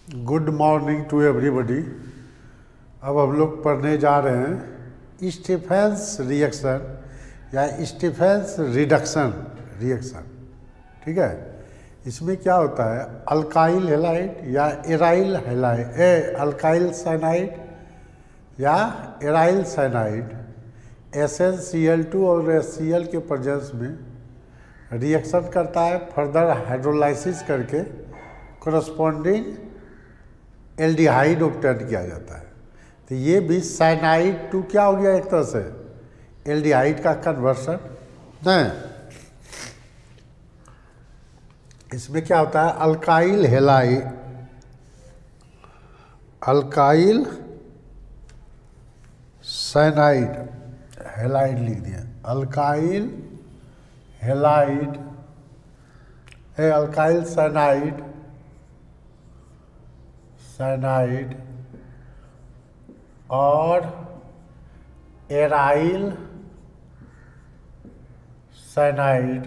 Good morning to everybody. अब हम लोग पढ़ने जा रहे हैं स्टीफेंस रिएक्शन या स्टीफेंस रिडक्शन रिएक्शन। ठीक है, इसमें क्या होता है, अल्काइल हैलाइड या एराइल हैलाइड अल्काइल साइनाइड या एराइल साइनाइड SnCl2 और HCl के प्रेजेंस में रिएक्शन करता है, फर्दर हाइड्रोलाइसिस करके कोरस्पॉन्डिंग एल्डिहाइड ऑब्टेन किया जाता है। तो ये भी साइनाइड टू क्या हो गया, एक तरह से एल्डिहाइड का कन्वर्सन नहीं। इसमें क्या होता है, alkyl halide, alkyl cyanide, halide लिख दिया, अल्काइल हैलाइड है, अल्काइल साइनाइड, साइनाइड और एराइल साइनाइड,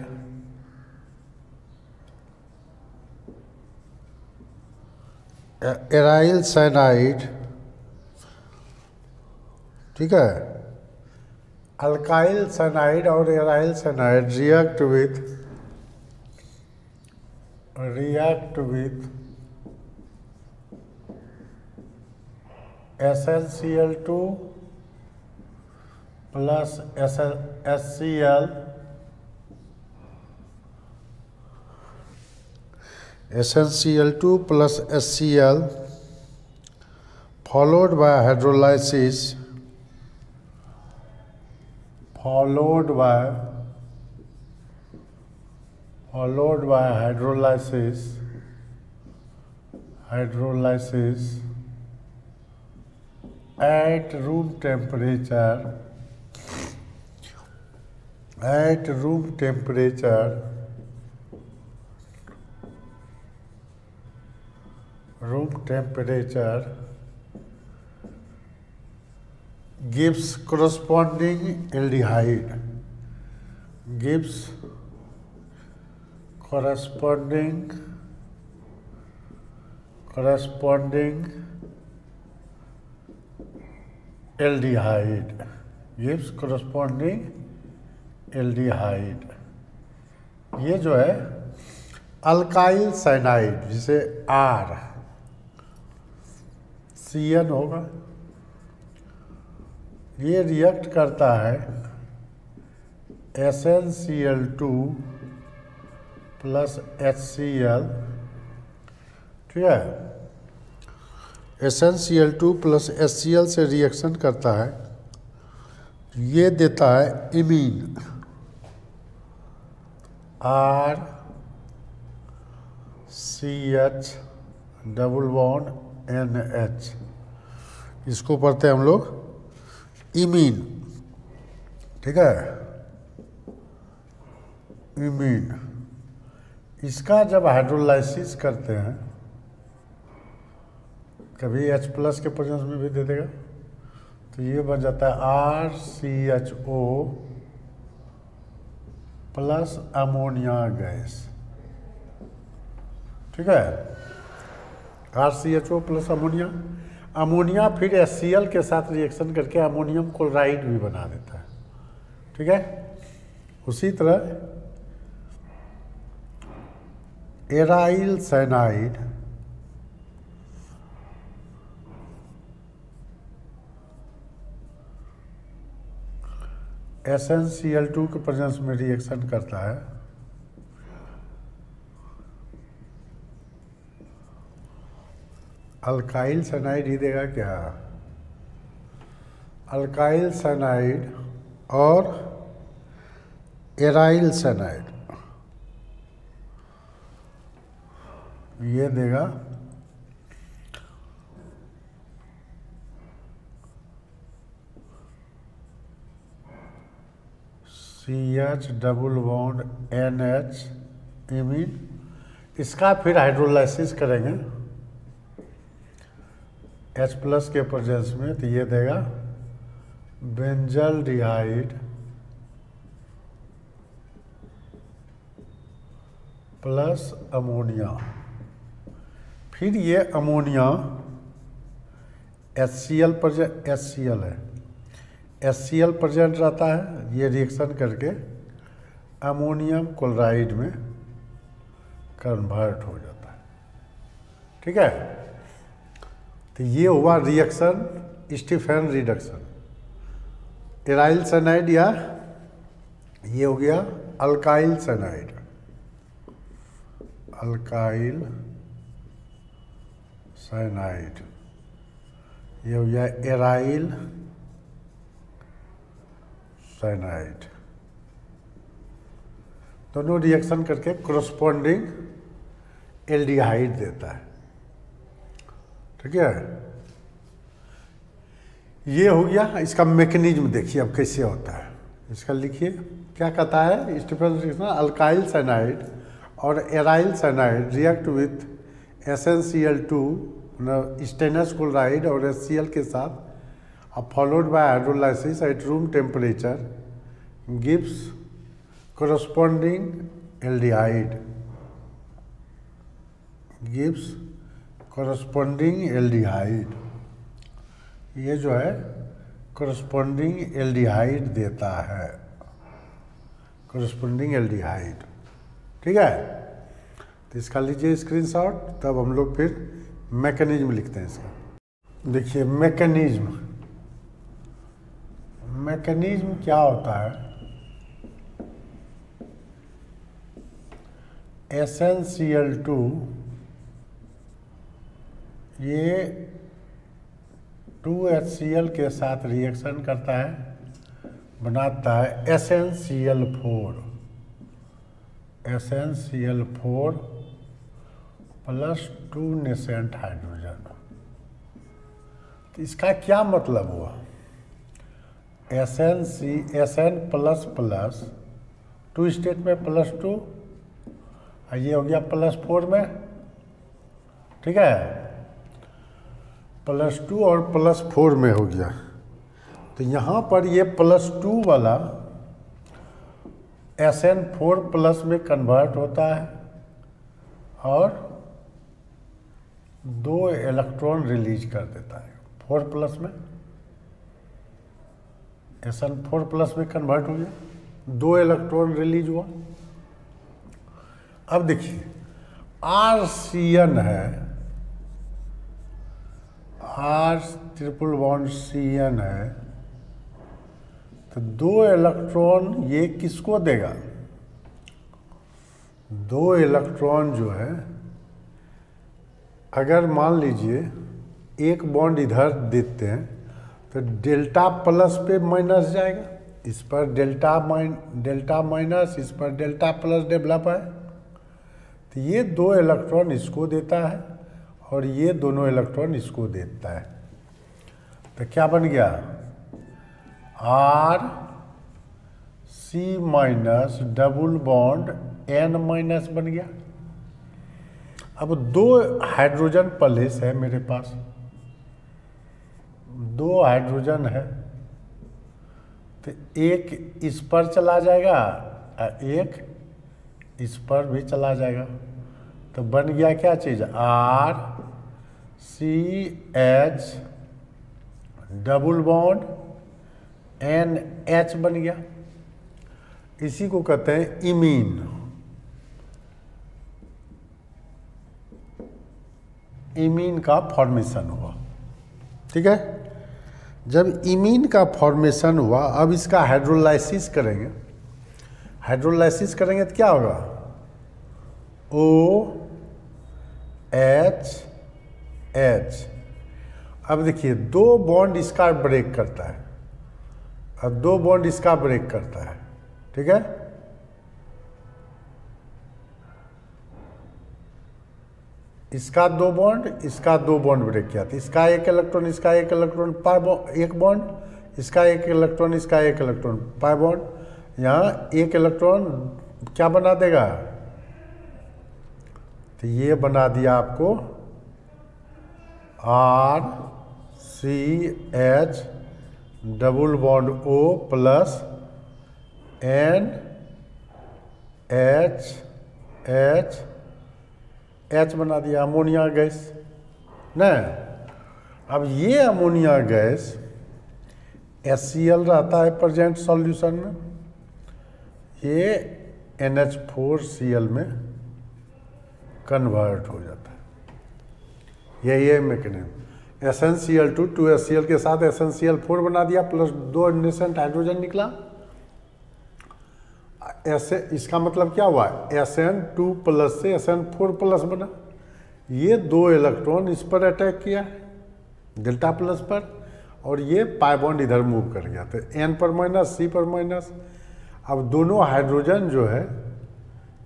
एराइल साइनाइड। ठीक है, अल्काइल साइनाइड और aryl cyanide react with SnCl2 plus HCl, SnCl2 plus HCl followed by hydrolysis, followed by hydrolysis at room temperature, gives corresponding aldehyde, gives corresponding aldehyde, gives corresponding aldehyde। ये जो है alkyl cyanide जिसे RCN होगा, ये react करता है SnCl2 plus HCl। ठीक है, SnCl2 प्लस HCl से रिएक्शन करता है, ये देता है imine RCH double bond NH। इसको पढ़ते हैं हम लोग इमीन। ठीक है, इमीन। इसका जब हाइड्रोलाइसिस करते हैं, कभी H प्लस के प्रेजेंस में भी दे देगा, तो ये बन जाता है RCHO प्लस अमोनिया गैस। ठीक है, RCHO प्लस अमोनिया फिर HCl के साथ रिएक्शन करके अमोनियम क्लोराइड भी बना देता है। ठीक है, उसी तरह एराइल साइनाइड, SnCl2 के प्रेजेंस में रिएक्शन करता है, अल्काइल साइनाइड ही देगा क्या, अल्काइल साइनाइड और एराइल साइनाइड, ये देगा CH double bond NH imine. इसका फिर हाइड्रोलाइसिस करेंगे H प्लस के प्रेजेंस में, तो ये देगा बेंजल्डिहाइड प्लस अमोनिया। फिर ये अमोनिया HCl HCl है, HCl प्रेजेंट रहता है, ये रिएक्शन करके अमोनियम क्लोराइड में कन्वर्ट हो जाता है। ठीक है, तो ये हुआ reaction Stephen reduction. Aryl cyanide या ये हो गया अल्काइल साइनाइड, अल्काइल साइनाइड, ये हो गया एराइल साइनाइड। दोनों रिएक्शन करके कोरस्पॉन्डिंग एल्डिहाइड देता है। ठीक है, ये हो गया। इसका मैकेनिज्म देखिए अब कैसे होता है, इसका लिखिए क्या कहता है। स्टीफन रिएक्शन अल्काइल साइनाइड और aryl cyanide react with SnCl2 stannous chloride और HCl के साथ followed by hydrolysis at room temperature gives corresponding aldehyde, gives corresponding aldehyde. ये जो है कोरस्पॉन्डिंग एल्डिहाइड देता है, कोरस्पॉन्डिंग एल्डिहाइड। ठीक है, तो इसका लीजिए स्क्रीनशॉट, तब हम लोग फिर मैकेनिज्म लिखते हैं इसका। देखिए मैकेनिज्म, मैकेनिज्म क्या होता है। SnCl2 ये 2HCl के साथ रिएक्शन करता है, बनाता है SnCl4, SnCl4 plus 2 nascent hydrogen. तो इसका क्या मतलब हुआ, Sn प्लस प्लस 2 स्टेट में +2, ये हो गया +4 में। ठीक है, +2 और +4 में हो गया। तो यहाँ पर ये +2 वाला Sn4 प्लस में कन्वर्ट होता है और 2 इलेक्ट्रॉन रिलीज कर देता है 4 प्लस में। Sn4 प्लस में कन्वर्ट हो गया, 2 इलेक्ट्रॉन रिलीज हुआ। अब देखिए RCN है, R ट्रिपल बॉन्ड CN है, तो 2 इलेक्ट्रॉन ये किसको देगा, 2 इलेक्ट्रॉन जो है, अगर मान लीजिए एक बॉन्ड इधर देते हैं तो डेल्टा प्लस पे माइनस जाएगा, इस पर डेल्टा माइनस, इस पर डेल्टा प्लस डेवलप है। तो ये 2 इलेक्ट्रॉन इसको देता है और ये दोनों इलेक्ट्रॉन इसको देता है। तो क्या बन गया, R C minus double bond N minus बन गया। अब 2 हाइड्रोजन प्लेस है मेरे पास, 2 हाइड्रोजन है, तो एक इस पर चला जाएगा, एक इस पर भी चला जाएगा। तो बन गया क्या चीज़, R C H double bond N H बन गया। इसी को कहते हैं इमीन। इमीन का फॉर्मेशन हुआ। ठीक है, जब इमीन का फॉर्मेशन हुआ, अब इसका हाइड्रोलाइसिस करेंगे। हाइड्रोलाइसिस करेंगे तो क्या होगा, OH H। अब देखिए 2 बॉन्ड इसका ब्रेक करता है और 2 बॉन्ड इसका ब्रेक करता है। ठीक है, इसका 2 बॉन्ड, इसका 2 बॉन्ड ब्रेक किया, तो इसका 1 इलेक्ट्रॉन, इसका 1 इलेक्ट्रॉन, एक बॉन्ड, इसका 1 इलेक्ट्रॉन, इसका 1 इलेक्ट्रॉन, पाई बॉन्ड। यहाँ 1 इलेक्ट्रॉन क्या बना देगा, तो ये बना दिया आपको R C H double bond O plus N H H H बना दिया अमोनिया गैस न। अब ये अमोनिया गैस HCl रहता है प्रेजेंट सॉल्यूशन में, ये NH4Cl में कन्वर्ट हो जाता है। ये मैकेनिज्म। SnCl2 2HCl के साथ SnCl4 बना दिया प्लस 2 नेसेंट हाइड्रोजन निकला। ऐसे इसका मतलब क्या हुआ, Sn2 प्लस से Sn4 प्लस बना। ये 2 इलेक्ट्रॉन इस पर अटैक किया डेल्टा प्लस पर, और ये पाई बॉन्ड इधर मूव कर गया, तो N पर माइनस C पर माइनस। अब दोनों हाइड्रोजन जो है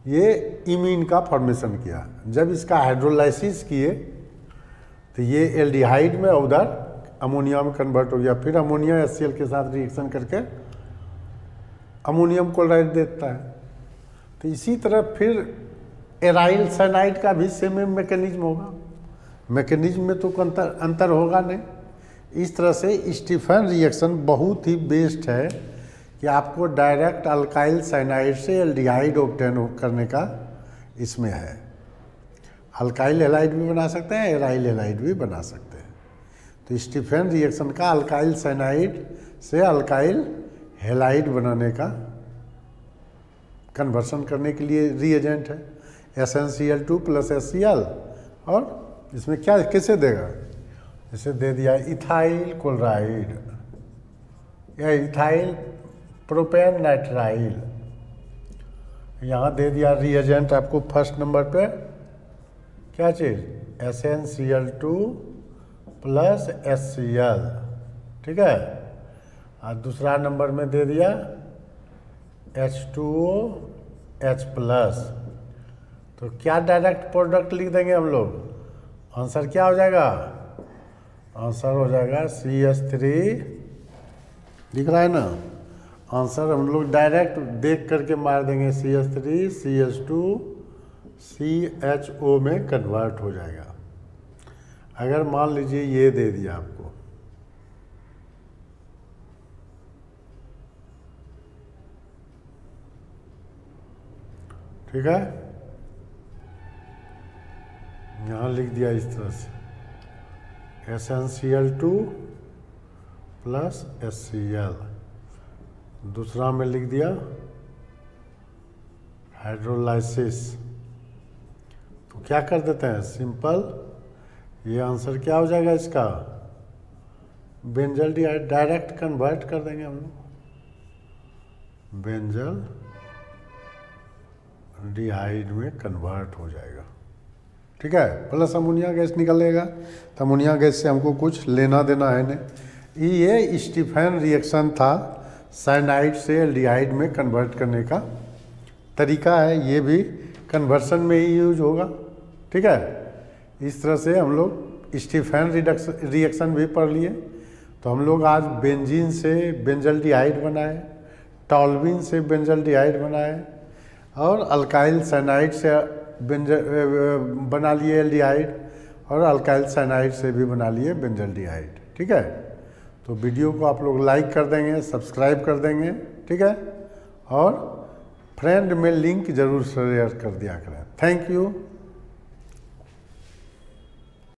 ये इमीन का फॉर्मेशन किया। जब इसका हाइड्रोलाइसिस किए तो ये एल्डिहाइड में उधर अमोनिया में कन्वर्ट हो गया। फिर अमोनिया HCl के साथ रिएक्शन करके अमोनियम क्लोराइड देता है। तो इसी तरह फिर एराइल साइनाइड का भी सेम मैकेनिज्म होगा। मैकेनिज्म में तो अंतर होगा नहीं। इस तरह से स्टीफन रिएक्शन बहुत ही बेस्ट है कि आपको डायरेक्ट अल्काइल साइनाइड से एल्डिहाइड ऑब्टेन करने का इसमें है। अल्काइल हैलाइड भी बना सकते हैं, एराइल हैलाइड भी बना सकते हैं। तो स्टीफन रिएक्शन का अल्काइल साइनाइड से अल्काइल हैलाइड बनाने का कन्वर्सन करने के लिए रिएजेंट है SnCl2 प्लस HCl। और इसमें क्या कैसे देगा, इसे दे दिया इथाइल क्लोराइड या इथाइल प्रोपेन नाइट्राइल। यहाँ दे दिया रिएजेंट आपको फर्स्ट नंबर पे क्या चीज़ SnCl2 प्लस HCl, ठीक है। और दूसरा नंबर में दे दिया H2OH प्लस। तो क्या डायरेक्ट प्रोडक्ट लिख देंगे हम लोग, आंसर क्या हो जाएगा, आंसर हो जाएगा CH3। दिख रहा है ना, आंसर हम लोग डायरेक्ट देख करके मार देंगे CH3 CH2 CHO में कन्वर्ट हो जाएगा। अगर मान लीजिए ये दे दिया आपको, ठीक है, यहाँ लिख दिया इस तरह से SnCl2 प्लस HCl। दूसरा में लिख दिया हाइड्रोलाइसिस। तो क्या कर देते हैं सिंपल, ये आंसर क्या हो जाएगा इसका, बेंजल डिहाइड। डायरेक्ट कन्वर्ट कर देंगे हम लोग, बेंजल डिहाइड में कन्वर्ट हो जाएगा, ठीक है। प्लस अमोनिया गैस निकलेगा, तो अमोनिया गैस से हमको कुछ लेना देना है नहीं। ये स्टीफन रिएक्शन था, साइनाइड से एल्डिहाइड में कन्वर्ट करने का तरीका है। ये भी कन्वर्सन में ही यूज होगा, ठीक है। इस तरह से हम लोग स्टीफन रिएक्शन भी पढ़ लिए। तो हम लोग आज बेंजीन से बेंजल्डिहाइड बनाए, टॉल्विन से बेंजल्डिहाइड बनाए, और अल्काइल साइनाइड से बना लिए एल्डिहाइड, और अल्काइल साइनाइड से भी बना लिए बेंजल्डिहाइड, ठीक है। तो वीडियो को आप लोग लाइक कर देंगे, सब्सक्राइब कर देंगे, ठीक है, और फ्रेंड में लिंक जरूर शेयर कर दिया करें। Thank you.